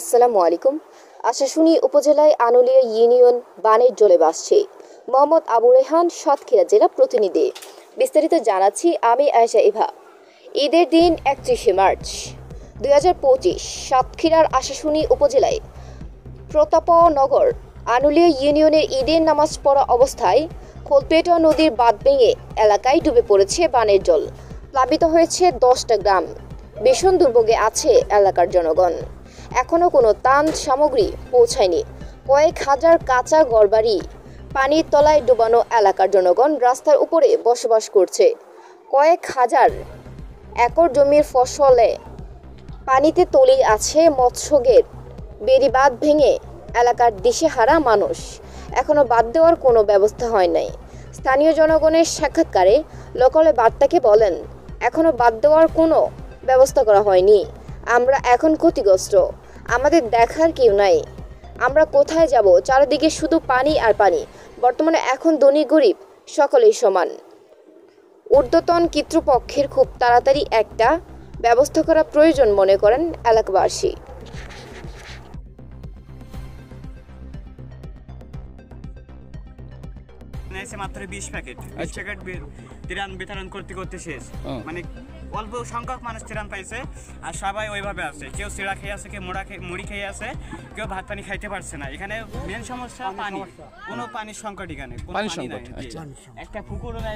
আসসালামু আলাইকুম। আশাশুনি উপজেলায় আনুলিয়া ইউনিয়ন বানের জলে ভাসছে। মোহাম্মদ আবু রেহান, সাতক্ষীরা জেলা প্রতিনিধি। বিস্তারিত জানাচ্ছি আমি আয়েশা ইভা। ঈদের দিন 31শে মার্চ 2025 সাতক্ষীরার আশাশুনি উপজেলায় প্রতাপনগর আনুলিয়া ইউনিয়নের ঈদের নামাজ পড়া অবস্থায় খোলপেটা নদীর বাঁধ ভেঙে এলাকায় ডুবে পড়েছে বানের জল। প্লাবিত হয়েছে 10টা গ্রাম। ভীষণ দুর্ভোগে আছে এলাকার জনগণ। এখনও কোনো ত্রাণ সামগ্রী পৌঁছায়নি। কয়েক হাজার কাঁচা ঘরবাড়ি পানির তলায় ডুবানো এলাকার জনগণ রাস্তার উপরে বসবাস করছে। কয়েক হাজার একর জমির ফসলে পানিতে তলিয়ে আছে মৎস্যগেট। বেড়িবাঁধ ভেঙে এলাকার দিশেহারা মানুষ। এখনও বাদ দেওয়ার কোনো ব্যবস্থা হয় নাই। স্থানীয় জনগণের সাক্ষাৎকারে লোকালে বার্তাকে বলেন, এখনও বাদ দেওয়ার কোনো ব্যবস্থা করা হয়নি। আমরা এখন ক্ষতিগ্রস্ত, আমাদের দেখার কেউ নাই। আমরা কোথায় যাব? চারিদিকে শুধু পানি আর পানি। বর্তমানে এখন ধনী গরিব সকলেই সমান। ঊর্ধ্বতন কর্তৃপক্ষের খুব তাড়াতাড়ি একটা ব্যবস্থা করা প্রয়োজন মনে করেন এলাকাবাসী। মাত্র 20 প্যাকেট ত্রাণ বিতরণ করতে শেষ। মানে অল্প সংখ্যক মানুষ ত্রাণ পাইছে, আর সবাই ওইভাবে আছে। কেউ চিড়া খেয়ে আছে, কেউ মুড়ি খেয়ে আছে, কেউ ভাত পানি খাইতে পারছে না। এখানে মেন সমস্যা পানি, কোনো পানির সংকট। এখানে একটা পুকুরও নাই।